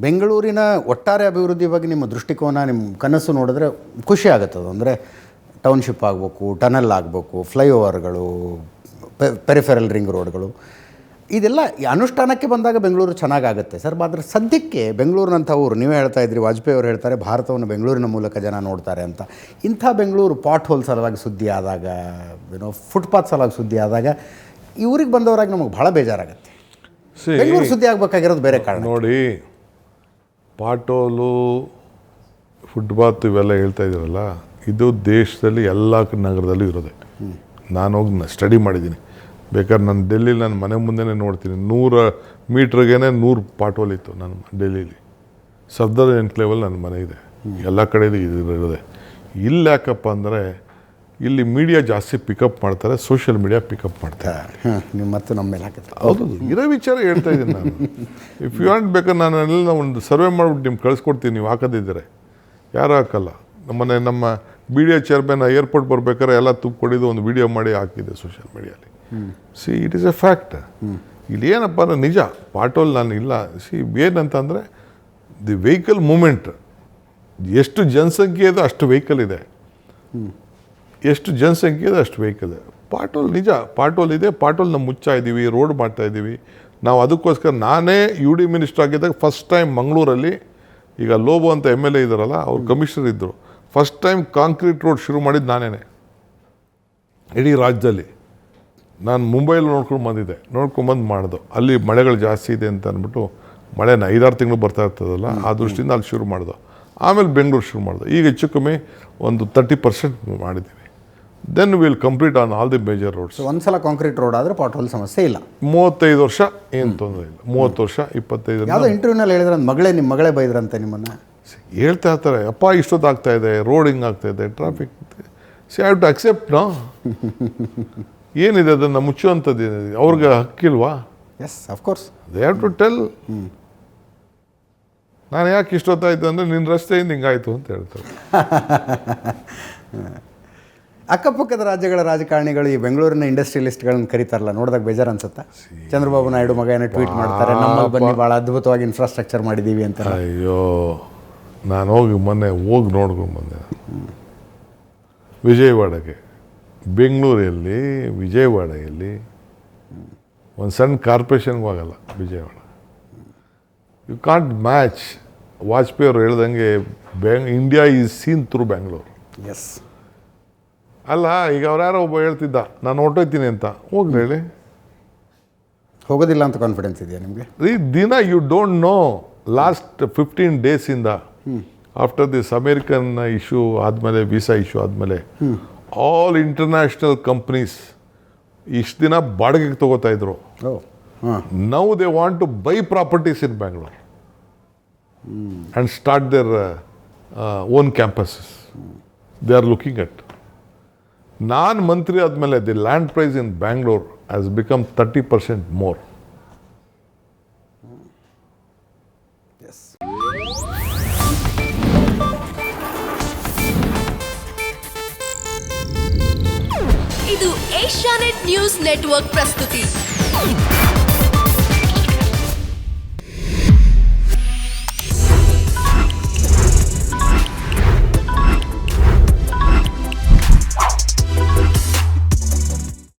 ಬೆಂಗಳೂರಿನ ಒಟ್ಟಾರೆ ಅಭಿವೃದ್ಧಿ ಬಗ್ಗೆ ನಿಮ್ಮ ದೃಷ್ಟಿಕೋನ, ನಿಮ್ಮ ಕನಸು ನೋಡಿದ್ರೆ ಖುಷಿ ಆಗುತ್ತದು. ಅಂದರೆ ಟೌನ್ಶಿಪ್ ಆಗಬೇಕು, ಟನಲ್ ಆಗಬೇಕು, ಫ್ಲೈಓವರ್ಗಳು, ಪೆರಿಫೆರಲ್ ರಿಂಗ್ ರೋಡ್ಗಳು, ಇದೆಲ್ಲ ಅನುಷ್ಠಾನಕ್ಕೆ ಬಂದಾಗ ಬೆಂಗಳೂರು ಚೆನ್ನಾಗಾಗುತ್ತೆ ಸರ್. ಆದರೆ ಸದ್ಯಕ್ಕೆ ಬೆಂಗಳೂರಿನಂಥ ಊರು, ನೀವೇ ಹೇಳ್ತಾ ಇದ್ರಿ, ವಾಜಪೇಯಿ ಅವರು ಹೇಳ್ತಾರೆ ಭಾರತವನ್ನು ಬೆಂಗಳೂರಿನ ಮೂಲಕ ಜನ ನೋಡ್ತಾರೆ ಅಂತ. ಇಂಥ ಬೆಂಗಳೂರು ಪಾಟ್ ಹೋಲ್ ಸಲುವಾಗಿ ಸುದ್ದಿ ಆದಾಗ, ಫುಟ್ಪಾತ್ ಸಲುವಾಗಿ ಸುದ್ದಿ ಆದಾಗ ಇವ್ರಿಗೆ ಬಂದವರಾಗಿ ನಮಗೆ ಭಾಳ ಬೇಜಾರಾಗುತ್ತೆ. ಬೆಂಗಳೂರು ಸುದ್ದಿ ಆಗಬೇಕಾಗಿರೋದು ಬೇರೆ ಕಾರಣ ನೋಡಿ. ಪಾಟೋಲು, ಫುಟ್ಪಾತ್ ಇವೆಲ್ಲ ಹೇಳ್ತಾ ಇದ್ದೀರಲ್ಲ, ಇದು ದೇಶದಲ್ಲಿ ಎಲ್ಲ ನಗರದಲ್ಲೂ ಇರೋದೆ. ನಾನು ಹೋಗಿ ಸ್ಟಡಿ ಮಾಡಿದ್ದೀನಿ. ಬೇಕಾದ್ರೆ ನಾನು ಡೆಲ್ಲಿ ನನ್ನ ಮನೆ ಮುಂದೆನೇ ನೋಡ್ತೀನಿ, 100 ಮೀಟ್ರಿಗೇ 100 ಪಾಟೋಲ್ ಇತ್ತು ನನ್ನ ಡೆಲ್ಲೀಲಿ. ಸಫ್ದರ್ ಎನ್ಕ್ಲೇವಲ್ಲಿ ನನ್ನ ಮನೆ ಇದೆ, ಎಲ್ಲ ಕಡೆ ಇರೋದೆ. ಇಲ್ಲಿ ಯಾಕಪ್ಪ ಅಂದರೆ ಇಲ್ಲಿ ಮೀಡಿಯಾ ಜಾಸ್ತಿ ಪಿಕಪ್ ಮಾಡ್ತಾರೆ, ಸೋಷಿಯಲ್ ಮೀಡಿಯಾ ಪಿಕಪ್ ಮಾಡ್ತಾರೆ. ನಿಮ್ಮ ಮತ್ತು ನಮ್ಮ ಮೇಲೆ ಹಾಕುತ್ತೆ. ಹೌದು, ಇರೋ ವಿಚಾರ ಹೇಳ್ತಾ ಇದ್ದೀನಿ ನಾನು. ಇಫ್ ಯು ವಾಂಟ್ ಬೇಕಾದ್ರೆ ನಾನು ಎಲ್ಲ ಒಂದು ಸರ್ವೆ ಮಾಡಿಬಿಟ್ಟು ನಿಮ್ಗೆ ಕಳಿಸ್ಕೊಡ್ತೀನಿ, ನೀವು ಹಾಕೋದಿದ್ದರೆ. ಯಾರು ಹಾಕಲ್ಲ. ನಮ್ಮ ಮೀಡಿಯಾ ಚೇರ್ಮನ್ ಏರ್ಪೋರ್ಟ್ ಬರ್ಬೇಕಾದ್ರೆ ಎಲ್ಲ ತುಂಬಿಕೊಡಿದ್ದು ಒಂದು ವಿಡಿಯೋ ಮಾಡಿ ಹಾಕಿದೆ ಸೋಷಿಯಲ್ ಮೀಡಿಯಲ್ಲಿ. See it is a fact. ಇಲ್ಲಿ ಏನಪ್ಪ ಅಂದರೆ ನಿಜ, ಪಾಟೋಲ್ ನಾನು ಇಲ್ಲ. ಸಿ ಏನಂತಂದರೆ ದಿ ವೆಹಿಕಲ್ ಮೂಮೆಂಟ್, ಎಷ್ಟು ಜನಸಂಖ್ಯೆ ಇದೆ ಅಷ್ಟು ವೆಹಿಕಲ್ ಇದೆ, ಎಷ್ಟು ಜನಸಂಖ್ಯೆ ಇದೆ ಅಷ್ಟು ವೆಹಿಕಲ್ ಇದೆ. ಪಾಟೋಲ್ ನಿಜ, ಪಾಟೋಲ್ ಇದೆ. ಪಾಟೋಲ್ನ ಮುಚ್ಚಾ ಇದ್ದೀವಿ, ರೋಡ್ ಮಾಡ್ತಾ ಇದ್ದೀವಿ ನಾವು. ಅದಕ್ಕೋಸ್ಕರ ನಾನೇ ಯು ಡಿ ಮಿನಿಸ್ಟರ್ ಆಗಿದ್ದಾಗ ಫಸ್ಟ್ ಟೈಮ್ ಮಂಗಳೂರಲ್ಲಿ, ಈಗ ಲೋಬೋ ಅಂತ MLA ಇದ್ದಾರಲ್ಲ, ಅವ್ರು ಕಮಿಷನರ್ ಇದ್ದರು, ಫಸ್ಟ್ ಟೈಮ್ ಕಾಂಕ್ರೀಟ್ ರೋಡ್ ಶುರು ಮಾಡಿದ್ದು ನಾನೇ ಇಡೀ ರಾಜ್ಯದಲ್ಲಿ. ನಾನು ಮುಂಬೈಲಿ ನೋಡ್ಕೊಂಬಂದು ಮಾಡ್ದು. ಅಲ್ಲಿ ಮಳೆಗಳು ಜಾಸ್ತಿ ಇದೆ ಅಂತ ಅಂದ್ಬಿಟ್ಟು, ಮಳೆನ 5-6 ತಿಂಗಳು ಬರ್ತಾ ಇರ್ತದಲ್ಲ, ಆ ದೃಷ್ಟಿಯಿಂದ ಅಲ್ಲಿ ಶುರು ಮಾಡ್ದು. ಆಮೇಲೆ ಬೆಂಗಳೂರು ಶುರು ಮಾಡ್ದು. ಈಗ ಹೆಚ್ಚು ಕಮ್ಮಿ ಒಂದು 30% ಮಾಡಿದ್ದೀವಿ. Then will complete on all the major roads. ಒಂದ್ಸಲ ಕಾಂಕ್ರೀಟ್ ರೋಡ್ ಆದರೆ ಪಾಟೋಲ್ ಸಮಸ್ಯೆ ಇಲ್ಲ. 35 ವರ್ಷ ಏನು ತೊಂದರೆ ಇಲ್ಲ. 30 ವರ್ಷ 25. ಯಾವುದೋ ಇಂಟರ್ವ್ಯೂನಲ್ಲಿ ಹೇಳಿದ್ರೆ ನಿಮ್ಮ ಮಗಳೇ ಬೈದ್ರಂತೆ ನಿಮ್ಮನ್ನು. ಹೇಳ್ತಾ ಇರ್ತಾರೆ, ಅಪ್ಪ ಇಷ್ಟೊತ್ತು ಆಗ್ತಾ ಇದೆ, ರೋಡ್ ಹಿಂಗೆ ಆಗ್ತಾ ಇದೆ, traffic. See have to accept. No, ಏನಿದೆ ಅದನ್ನು ಮುಚ್ಚುವಂಥದ್ದು ಏನಿದೆ, ಅವ್ರಿಗೆ ಹಕ್ಕಿಲ್ವಾ? Yes, of course they have to tell. ನಾನು ಯಾಕೆ ಇಷ್ಟೊತ್ತಾಯ್ತು ಅಂದರೆ ನಿನ್ನ ರಸ್ತೆಯಿಂದ ಹಿಂಗಾಯ್ತು ಅಂತ ಹೇಳ್ತಾರೆ. ಅಕ್ಕಪಕ್ಕದ ರಾಜ್ಯಗಳ ರಾಜಕಾರಣಿಗಳು ಈ ಬೆಂಗಳೂರಿನ ಇಂಡಸ್ಟ್ರಿಯಲಿಸ್ಟ್ಗಳನ್ನ ಕರೀತಾರಲ್ಲ, ನೋಡಿದಾಗ ಬೇಜಾರು ಅನ್ಸುತ್ತಾ? ಚಂದ್ರಬಾಬು ನಾಯ್ಡು ಮಗ ಏನೋ ಟ್ವೀಟ್ ಮಾಡ್ತಾರೆ, ನಮ್ಮಲ್ಲಿ ಬನ್ನಿ ಭಾಳ ಅದ್ಭುತವಾಗಿ ಇನ್ಫ್ರಾಸ್ಟ್ರಕ್ಚರ್ ಮಾಡಿದ್ದೀವಿ ಅಂತ. ಅಯ್ಯೋ, ನಾನು ಮೊನ್ನೆ ನೋಡ್ಕೊಂಡು ಬಂದೆ ವಿಜಯವಾಡಗೆ. ಬೆಂಗಳೂರಲ್ಲಿ ವಿಜಯವಾಡೆಯಲ್ಲಿ ಒಂದು ಸಣ್ಣ ಕಾರ್ಪೊರೇಷನ್ಗೂ ಆಗಲ್ಲ Vijayawada. You can't match. Vajpayee ಅವರು ಹೇಳ್ದಂಗೆ India is seen through Bangalore. Yes ಅಲ್ಲ, ಈಗ ಅವ್ರು ಯಾರೋ ಒಬ್ಬ ಹೇಳ್ತಿದ್ದ ನಾನು ಹೊರಟೋಯ್ತೀನಿ ಅಂತ. ಹೋಗ್ರಿ ಹೇಳಿ, ಹೋಗೋದಿಲ್ಲ ಅಂತ ಕಾನ್ಫಿಡೆನ್ಸ್ ಇದೆಯಾ ನಿಮಗೆ? ಈ ದಿನ ಯು ಡೋಂಟ್ ನೋ. ಲಾಸ್ಟ್ 15 ಡೇಸಿಂದ ಆಫ್ಟರ್ ದಿಸ್ ಅಮೇರಿಕನ್ ಇಶ್ಯೂ ಆದಮೇಲೆ, ವೀಸಾ ಇಶ್ಯೂ ಆದಮೇಲೆ, ಆಲ್ ಇಂಟರ್ನ್ಯಾಷನಲ್ ಕಂಪ್ನೀಸ್ ಇಷ್ಟು ದಿನ ಬಾಡಿಗೆಗೆ ತಗೋತಾ ಇದ್ರು. Now they want to buy properties in Bangalore and start their own campuses. They are looking at. ನಾನು ಮಂತ್ರಿ ಆದಮೇಲೆ the land price in Bangalore has become 30% more. ಇದು ಏಷ್ಯಾನೆಟ್ ನ್ಯೂಸ್ ನೆಟ್ವರ್ಕ್ ಪ್ರಸ್ತುತಿ.